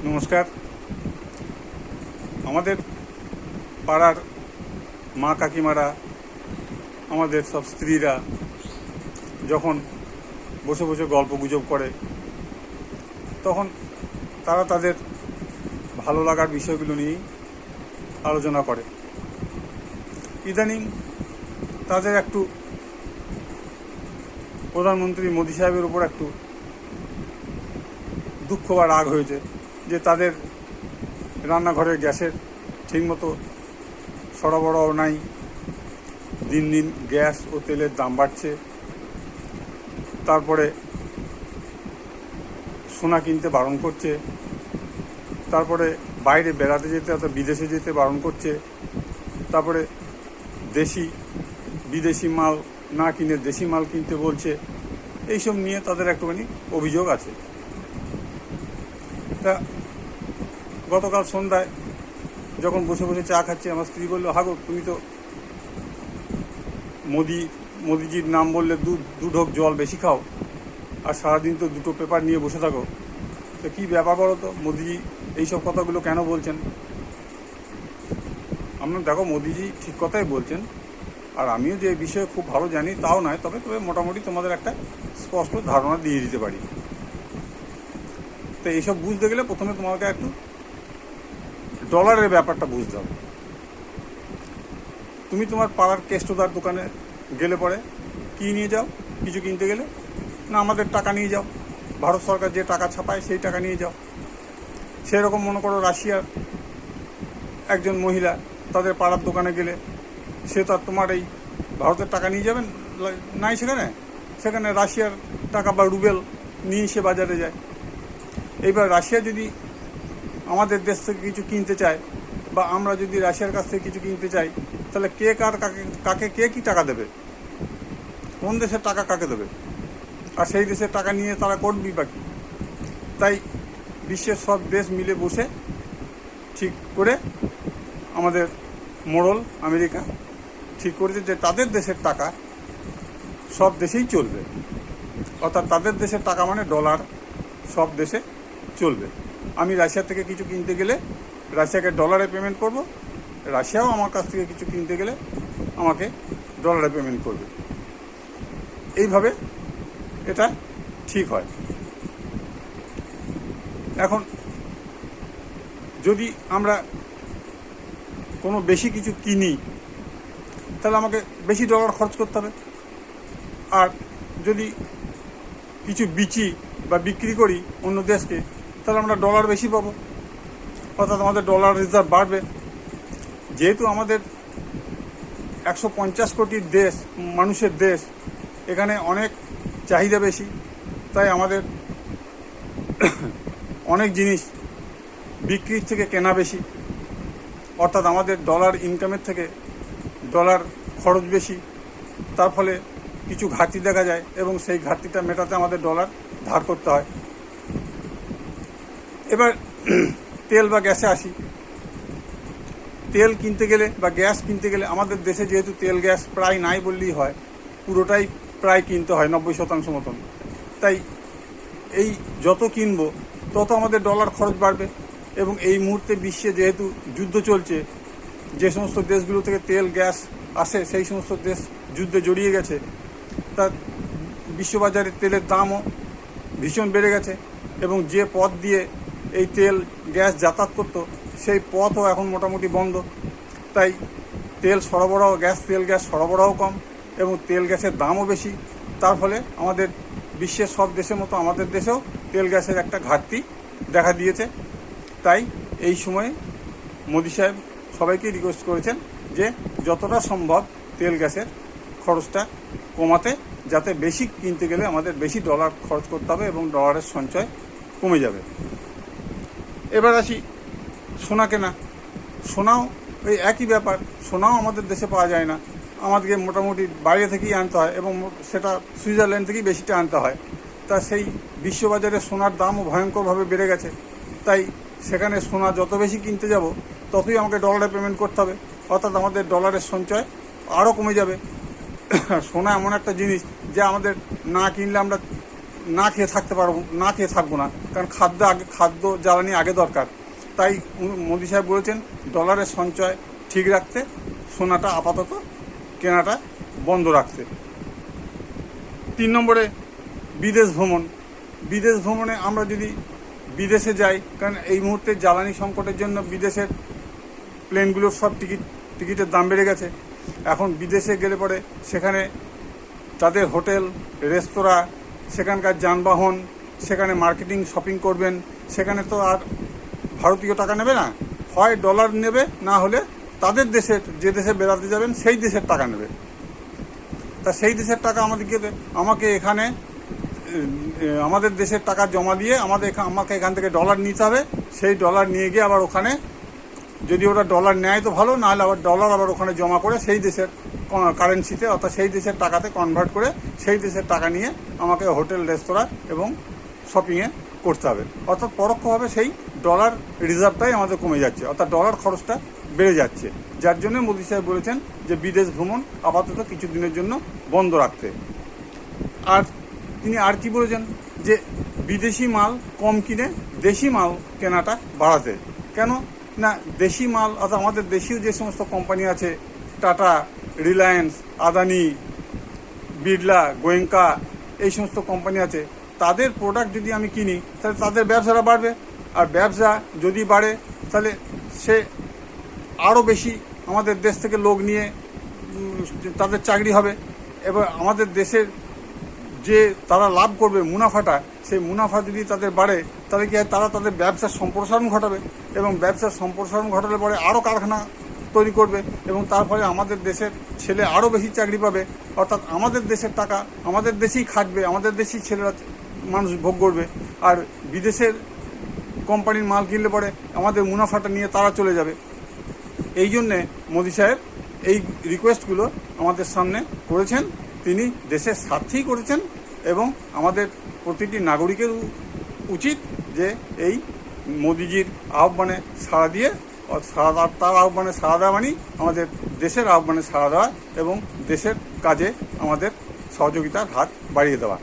নমস্কার। আমাদের পাড়ার মা কাকিমারা, আমাদের সব স্ত্রীরা যখন বসে বসে গল্প গুজব করে, তখন তারা তাদের ভালো লাগার বিষয়গুলো নিয়েই আলোচনা করে। ইদানিং তাদের একটু প্রধানমন্ত্রী মোদি সাহেবের উপর একটু দুঃখ বা রাগ হয়েছে যে তাদের রান্নাঘরের গ্যাসের ঠিকমতো সরবরাহ নাই, দিন দিন গ্যাস ও তেলের দাম বাড়ছে। তারপরে সোনা কিনতে বারণ করছে, তারপরে বাইরে বেড়াতে যেতে অর্থাৎ বিদেশে যেতে বারণ করছে, তারপরে বিদেশি মাল না কিনে দেশি মাল কিনতে বলছে। এইসব নিয়ে তাদের একটুখানি অভিযোগ আছে। তা গতকাল সন্ধ্যায় যখন বসে বসে চা খাচ্ছি, আমার স্ত্রী বললো, হাগো তুমি তো মোদিজির নাম বললে দু ঢোক জল বেশি খাও, আর সারাদিন তো দুটো পেপার নিয়ে বসে থাকো, তো কী ব্যাপার বলো তো, মোদিজি এইসব কথাগুলো কেন বলছেন? আমরা দেখো, মোদিজি ঠিক কথাই বলছেন, আর আমিও যে বিষয়ে খুব ভালো জানি তাও নয়, তবে মোটামুটি তোমাদের একটা স্পষ্ট ধারণা দিয়ে দিতে পারি। তো এইসব বুঝতে গেলে প্রথমে তোমাকে একটু ডলারের ব্যাপারটা বুঝতে হবে। তুমি তোমার পাড়ার কেষ্টদার দোকানে গেলে পরে কী নিয়ে যাও? কিছু কিনতে গেলে না আমাদের টাকা নিয়ে যাও, ভারত সরকার যে টাকা ছাপায় সেই টাকা নিয়ে যাও। সেই রকম মনে করো রাশিয়ার একজন মহিলা তাদের পাড়ার দোকানে গেলে সে তো আর তোমার এই ভারতের টাকা নিয়ে যাবেন নাই, সেখানে রাশিয়ার টাকা বা রুবেল নিয়ে সে বাজারে যায়। এইবার রাশিয়া যদি আমাদের দেশ থেকে কিছু কিনতে চায়, বা আমরা যদি রাশিয়ার কাছ থেকে কিছু কিনতে চাই, তাহলে কে কাকে কে কী টাকা দেবে? কোন দেশের টাকা কাকে দেবে? আর সেই দেশের টাকা নিয়ে তারা করবি বাকি। তাই বিশ্বের সব দেশ মিলে বসে ঠিক করে আমাদের মোড়ল আমেরিকা ঠিক করেছে যে তাদের দেশের টাকা সব দেশেই চলবে, অর্থাৎ তাদের দেশের টাকা মানে ডলার সব দেশে চলবে। আমি রাশিয়া থেকে কিছু কিনতে গেলে রাশিয়াকে ডলারে পেমেন্ট করব, রাশিয়াও আমার কাছ থেকে কিছু কিনতে গেলে আমাকে ডলারে পেমেন্ট করবে। এইভাবে এটা ঠিক হয়। এখন যদি আমরা কোনো বেশি কিছু কিনি, তাহলে আমাকে বেশি ডলার খরচ করতে হবে। আর যদি কিছু বিক্রি করি অন্য দেশকে, তাহলে আমরা ডলার বেশি পাবো, অর্থাৎ আমাদের ডলার রিজার্ভ বাড়বে। যেহেতু আমাদের 150 কোটি মানুষের দেশ, এখানে অনেক চাহিদা বেশি, তাই আমাদের অনেক জিনিস বিক্রির থেকে কেনা বেশি, অর্থাৎ আমাদের ডলার ইনকামের থেকে ডলার খরচ বেশি। তার ফলে কিছু ঘাটতি দেখা যায় এবং সেই ঘাটতিটা মেটাতে আমাদের ডলার ধার করতে হয়। এবার তেল বা গ্যাসে আসি। তেল কিনতে গেলে বা গ্যাস কিনতে গেলে আমাদের দেশে যেহেতু তেল গ্যাস প্রায় নাই বললেই হয়, পুরোটাই প্রায় কিনতে হয় 90% মতন। তাই এই যত কিনবো তত আমাদের ডলার খরচ বাড়বে। এবং এই মুহূর্তে বিশ্বে যেহেতু যুদ্ধ চলছে, যে সমস্ত দেশগুলো থেকে তেল গ্যাস আসে সেই সমস্ত দেশ যুদ্ধে জড়িয়ে গেছে, তা বিশ্ববাজারে তেলের দামও ভীষণ বেড়ে গেছে। এবং যে পথ দিয়ে এই তেল গ্যাস যাতায়াত করতো সেই পথও এখন মোটামুটি বন্ধ। তাই তেল গ্যাস সরবরাহ কম এবং তেল গ্যাসের দামও বেশি। তার ফলে আমাদের বিশ্বের সব দেশের মতো আমাদের দেশেও তেল গ্যাসের একটা ঘাটতি দেখা দিয়েছে। তাই এই সময়ে মোদি সাহেব সবাইকে রিকোয়েস্ট করেছেন যে যতটা সম্ভব তেল গ্যাসের খরচটা কমাতে, যাতে বেশি কিনতে গেলে আমাদের বেশি ডলার খরচ করতে হবে এবং ডলারের সঞ্চয় কমে যাবে। এবার আসি সোনা কেনা। সোনাও ওই একই ব্যাপার, সোনাও আমাদের দেশে পাওয়া যায় না, আমাদেরকে মোটামুটি বাইরে থেকেই আনতে হয় এবং সেটা সুইজারল্যান্ড থেকেই বেশিটা আনতে হয়। তা সেই বিশ্ববাজারে সোনার দামও ভয়ঙ্করভাবে বেড়ে গেছে। তাই সেখানে সোনা যত বেশি কিনতে যাব ততই আমাকে ডলারে পেমেন্ট করতে হবে, অর্থাৎ আমাদের ডলারের সঞ্চয় আরও কমে যাবে। সোনা এমন একটা জিনিস যে আমাদের না কিনলে আমরা না খেয়ে থাকবো না, কারণ খাদ্য জ্বালানি আগে দরকার। তাই মোদি সাহেব বলেছেন ডলারের সঞ্চয় ঠিক রাখতে, সোনাটা আপাতত কেনাটা বন্ধ রাখতে। 3 নম্বরে বিদেশ ভ্রমণে আমরা যদি বিদেশে যাই, কারণ এই মুহূর্তে জ্বালানি সংকটের জন্য বিদেশের প্লেনগুলোর সব টিকিটের দাম বেড়ে গেছে। এখন বিদেশে গেলে পরে সেখানে তাদের হোটেল, রেস্তোরাঁ, সেখানকার যানবাহন, সেখানে মার্কেটিং, শপিং করবেন, সেখানে তো আর ভারতীয় টাকা নেবে না, হয় ডলার নেবে, না হলে তাদের দেশের, যে দেশে বেড়াতে যাবেন সেই দেশের টাকা নেবে। তা সেই দেশের টাকা আমাকে এখানে আমাদের দেশের টাকা জমা দিয়ে আমাকে এখান থেকে ডলার নিতে হবে। সেই ডলার নিয়ে গিয়ে আবার ওখানে, যদি ওরা ডলার নেয় তো ভালো, নাহলে আবার ডলার আবার ওখানে জমা করে সেই দেশের কারেন্সিতে, অর্থাৎ সেই দেশের টাকাতে কনভার্ট করে সেই দেশের টাকা নিয়ে আমাকে হোটেল, রেস্তোরাঁ এবং শপিংয়ে করতে হবে। অর্থাৎ পরোক্ষভাবে সেই ডলার রিজার্ভটাই আমাদের কমে যাচ্ছে, অর্থাৎ ডলার খরচটা বেড়ে যাচ্ছে। যার জন্য মোদি সাহেব বলেছেন যে বিদেশ ভ্রমণ আপাতত কিছু দিনের জন্য বন্ধ রাখতে। আর তিনি আর কি বলেছেন, যে বিদেশি মাল কম কিনে দেশি মাল কেনাটা বাড়াতে। কেন না, দেশি মাল, অর্থাৎ আমাদের দেশীয় যে সমস্ত কোম্পানি আছে, টাটা, রিলায়েন্স, আদানি, বিড়লা, গোয়েঙ্কা, এই সমস্ত কোম্পানি আছে, তাদের প্রোডাক্ট যদি আমি কিনি তাহলে তাদের ব্যবসাটা বাড়বে। আর ব্যবসা যদি বাড়ে তাহলে সে আরও বেশি আমাদের দেশ থেকে লোক নিয়ে তাদের চাকরি হবে। এবার আমাদের দেশের যে তারা লাভ করবে মুনাফাটা, সেই মুনাফা যদি তাদের বাড়ে তাহলে কি হয়, তারা তাদের ব্যবসার সম্প্রসারণ ঘটাবে, এবং ব্যবসার সম্প্রসারণ ঘটালে পরে আরও কারখানা তৈরি করবে, এবং তার ফলে আমাদের দেশের ছেলে আরও বেশি চাকরি পাবে। অর্থাৎ আমাদের দেশের টাকা আমাদের দেশেই খাটবে, আমাদের দেশেই ছেলেরা মানুষ ভোগ করবে। আর বিদেশের কোম্পানির মাল কিনলে পরে আমাদের মুনাফাটা নিয়ে তারা চলে যাবে। এই জন্যে মোদি সাহেব এই রিকোয়েস্টগুলো আমাদের সামনে করেছেন। তিনি দেশের স্বার্থেই করেছেন, এবং আমাদের প্রতিটি নাগরিকের উচিত যে এই মোদিজির আহ্বানে সাড়া দিয়ে, তার আহ্বানে সাড়া দেওয়া মানেই আমাদের দেশের আহ্বানে সাড়া দেওয়া এবং দেশের কাজে আমাদের সহযোগিতার হাত বাড়িয়ে দেওয়া।